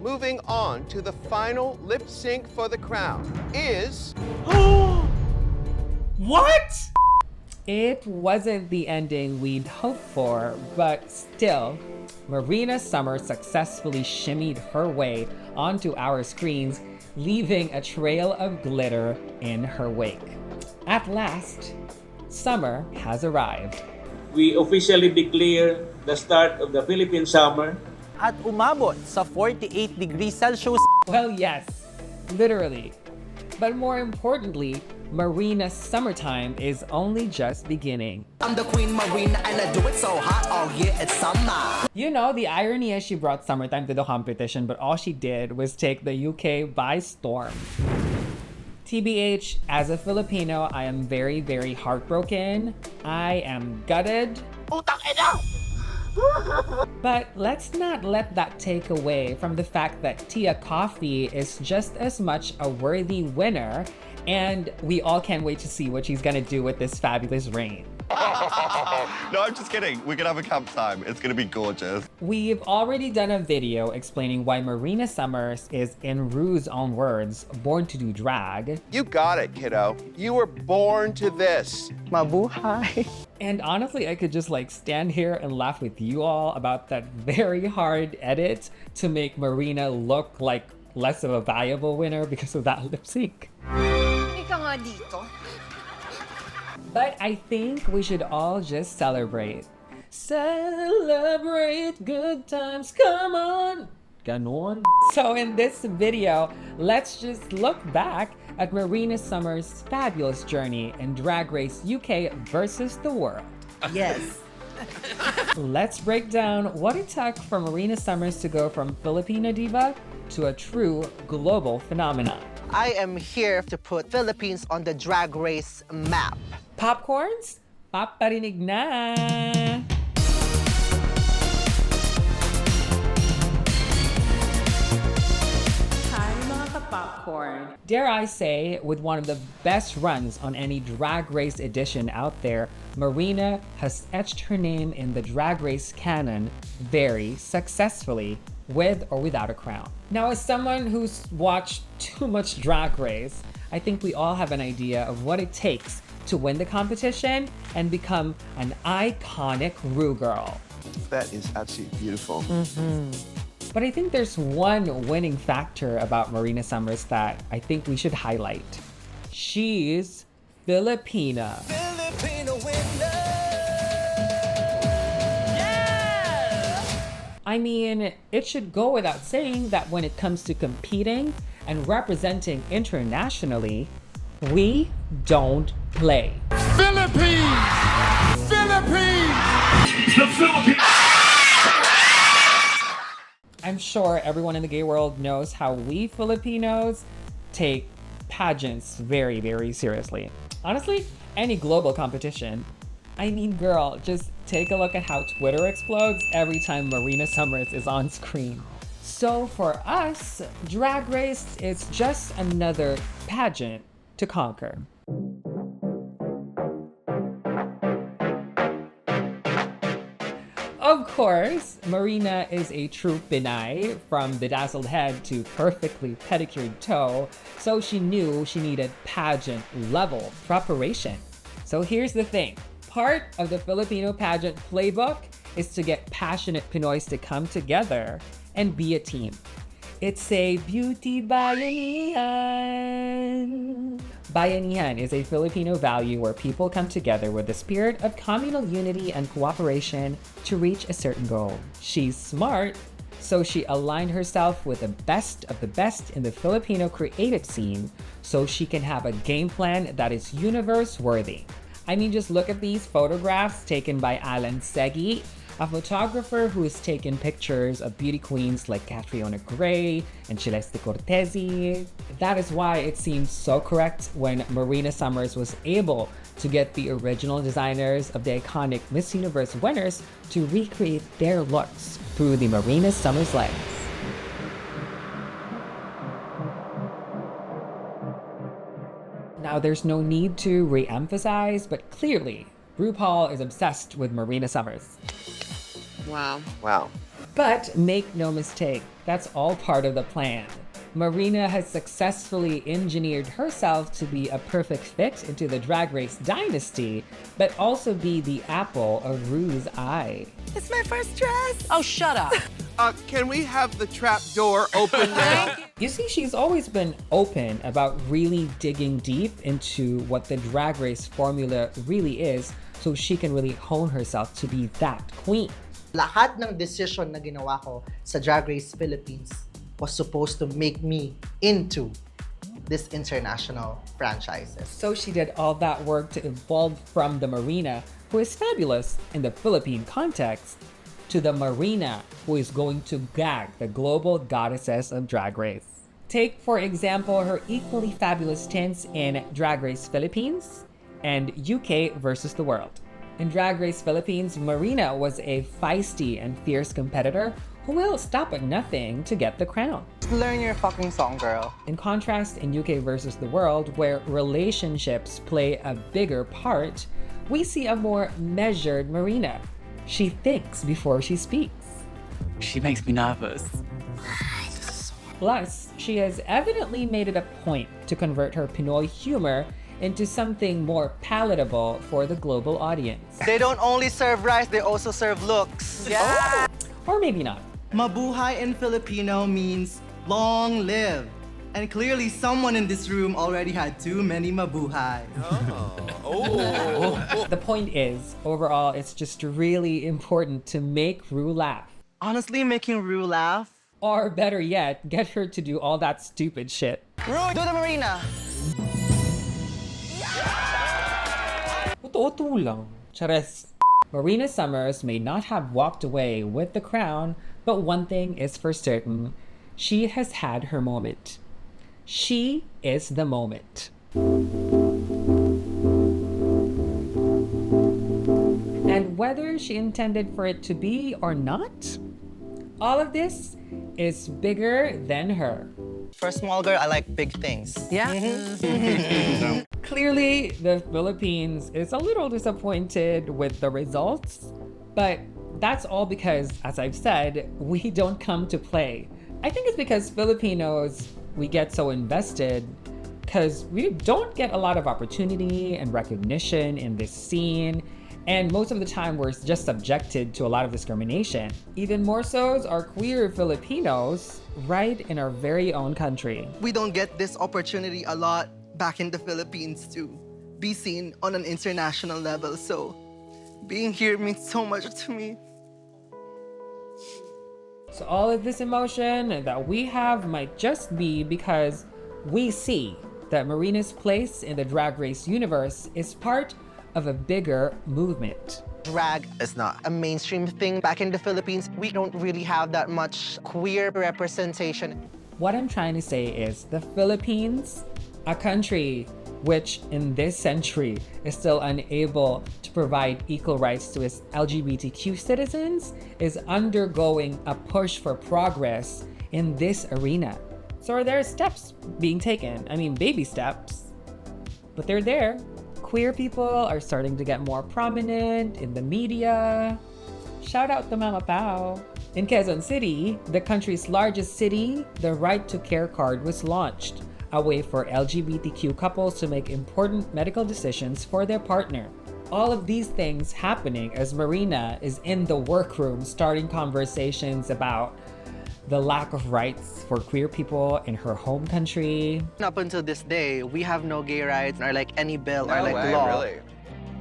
moving on to the final lip sync for the crown is... What? It wasn't the ending we'd hoped for, but still, Marina Summers successfully shimmied her way onto our screens, leaving a trail of glitter in her wake. At last, summer has arrived. We officially declare the start of the Philippine summer. At umabot sa 48 degrees Celsius. Well, yes, literally. But more importantly, Marina summertime is only just beginning. I'm the Queen Marina and I do it so hot, oh yeah, it's summer. You know, the irony is she brought summertime to the competition, but all she did was take the UK by storm. TBH, as a Filipino, I am very, very heartbroken. I am gutted. Utang ina! But let's not let that take away from the fact that Tia Coffee is just as much a worthy winner, and we all can't wait to see what she's gonna do with this fabulous reign. No, I'm just kidding. We're gonna have a camp time. It's gonna be gorgeous. We've already done a video explaining why Marina Summers is, in Rue's own words, born to do drag. You got it, kiddo. You were born to this. Mabuhay. And honestly, I could just stand here and laugh with you all about that very hard edit to make Marina look like less of a viable winner because of that lip sync. Ika nga dito. But I think we should all just celebrate. Celebrate good times, come on! Ganon. So in this video, let's just look back at Marina Summers' fabulous journey in Drag Race UK versus the world. Yes. Let's break down what it took for Marina Summers to go from Filipina diva to a true global phenomenon. I am here to put Philippines on the Drag Race map. Popcorns? Paparinig na! Hi mga ka-popcorn! Dare I say, with one of the best runs on any Drag Race edition out there, Marina has etched her name in the Drag Race canon very successfully, with or without a crown. Now, as someone who's watched too much Drag Race, I think we all have an idea of what it takes to win the competition and become an iconic Ru girl. That is absolutely beautiful. But I think there's one winning factor about Marina Summers that I think we should highlight. She's Filipina. Filipino winner. I mean, it should go without saying that when it comes to competing and representing internationally, we don't play. Philippines! Philippines! The Philippines! I'm sure everyone in the gay world knows how we Filipinos take pageants very, very seriously. Honestly, any global competition. I mean, girl, just take a look at how Twitter explodes every time Marina Summers is on screen. So for us, Drag Race is just another pageant to conquer. Of course, Marina is a true Pinay, from bedazzled head to perfectly pedicured toe, so she knew she needed pageant-level preparation. So here's the thing. Part of the Filipino pageant playbook is to get passionate Pinoys to come together and be a team. It's a beauty bayanihan. Bayanihan is a Filipino value where people come together with the spirit of communal unity and cooperation to reach a certain goal. She's smart, so she aligned herself with the best of the best in the Filipino creative scene so she can have a game plan that is universe-worthy. I mean, just look at these photographs taken by Alan Segui, a photographer who has taken pictures of beauty queens like Catriona Gray and Celeste Cortezi. That is why it seems so correct when Marina Summers was able to get the original designers of the iconic Miss Universe winners to recreate their looks through the Marina Summers lens. Now, there's no need to re-emphasize, but clearly, RuPaul is obsessed with Marina Summers. Wow. Wow. But make no mistake, that's all part of the plan. Marina has successfully engineered herself to be a perfect fit into the Drag Race dynasty, but also be the apple of Rue's eye. It's my first dress. Oh, shut up. Can we have the trap door open now? You see, she's always been open about really digging deep into what the Drag Race formula really is, so she can really hone herself to be that queen. Lahat ng decision na ginawa ko sa Drag Race Philippines was supposed to make me into this international franchises. So she did all that work to evolve from the Marina, who is fabulous in the Philippine context, to the Marina, who is going to gag the global goddesses of Drag Race. Take, for example, her equally fabulous stints in Drag Race Philippines and UK versus the World. In Drag Race Philippines, Marina was a feisty and fierce competitor who will stop at nothing to get the crown. Learn your fucking song, girl. In contrast, in UK versus the World, where relationships play a bigger part, we see a more measured Marina. She thinks before she speaks. She makes me nervous. Plus, she has evidently made it a point to convert her Pinoy humor into something more palatable for the global audience. They don't only serve rice, they also serve looks. Yeah. Or maybe not. Mabuhay in Filipino means long live. And clearly someone in this room already had too many mabuhay. The point is, overall, it's just really important to make Rue laugh. Honestly, making Rue laugh? Or better yet, get her to do all that stupid shit. Rue, do the Marina. Totoo lang. Chares. Marina Summers may not have walked away with the crown, but one thing is for certain. She has had her moment. She is the moment. And whether she intended for it to be or not, all of this is bigger than her. For a small girl, I like big things. Yeah. Clearly, the Philippines is a little disappointed with the results, but that's all because, as I've said, we don't come to play. I think it's because Filipinos, we get so invested because we don't get a lot of opportunity and recognition in this scene. And most of the time, we're just subjected to a lot of discrimination. Even more so are queer Filipinos right in our very own country. We don't get this opportunity a lot back in the Philippines to be seen on an international level. So being here means so much to me. So all of this emotion that we have might just be because we see that Marina's place in the Drag Race universe is part of a bigger movement. Drag is not a mainstream thing back in the Philippines. We don't really have that much queer representation. What I'm trying to say is the Philippines, a country which in this century is still unable to provide equal rights to its LGBTQ citizens, is undergoing a push for progress in this arena. So there are steps being taken. I mean, baby steps, but they're there. Queer people are starting to get more prominent in the media. Shout out to Mama Pao. In Quezon City, the country's largest city, the Right to Care card was launched, a way for LGBTQ couples to make important medical decisions for their partner. All of these things happening as Marina is in the workroom starting conversations about the lack of rights for queer people in her home country. Up until this day, we have no gay rights or like any bill or No like way, law. really?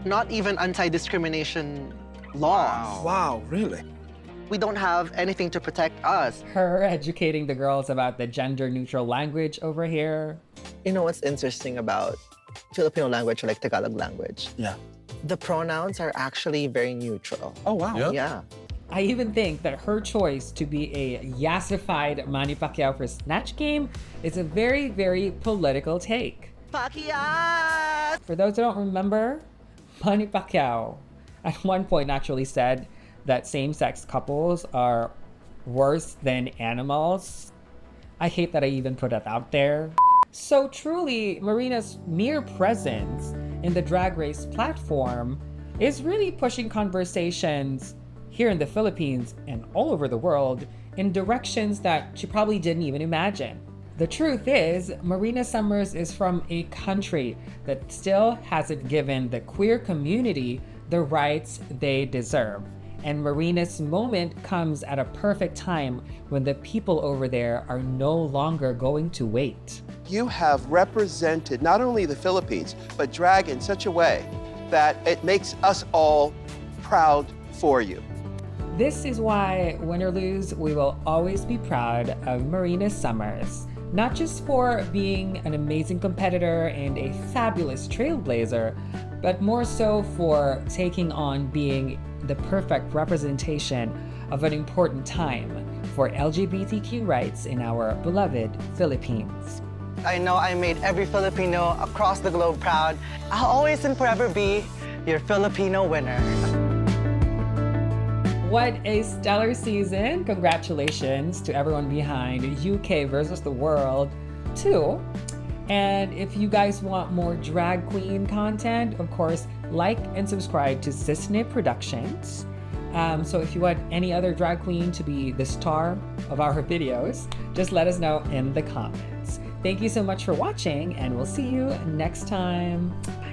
Not even anti-discrimination laws. Wow, really? We don't have anything to protect us. Her educating the girls about the gender-neutral language over here. You know what's interesting about Filipino language or like Tagalog language? Yeah. The pronouns are actually very neutral. Oh, wow. Yeah. I even think that her choice to be a yassified Manny Pacquiao for Snatch Game is a very, very political take. Pacquiao! For those who don't remember, Manny Pacquiao at one point actually said that same-sex couples are worse than animals. I hate that I even put that out there. So truly, Marina's mere presence in the Drag Race platform is really pushing conversations here in the Philippines and all over the world in directions that she probably didn't even imagine. The truth is, Marina Summers is from a country that still hasn't given the queer community the rights they deserve. And Marina's moment comes at a perfect time when the people over there are no longer going to wait. You have represented not only the Philippines, but drag in such a way that it makes us all proud for you. This is why, win or lose, we will always be proud of Marina Summers. Not just for being an amazing competitor and a fabulous trailblazer, but more so for taking on being the perfect representation of an important time for LGBTQ rights in our beloved Philippines. I know I made every Filipino across the globe proud. I'll always and forever be your Filipino winner. What a stellar season. Congratulations to everyone behind UK versus the World 2. And if you guys want more drag queen content, of course, like and subscribe to SISNE Productions. So if you want any other drag queen to be the star of our videos, just let us know in the comments. Thank you so much for watching, and we'll see you next time. Bye.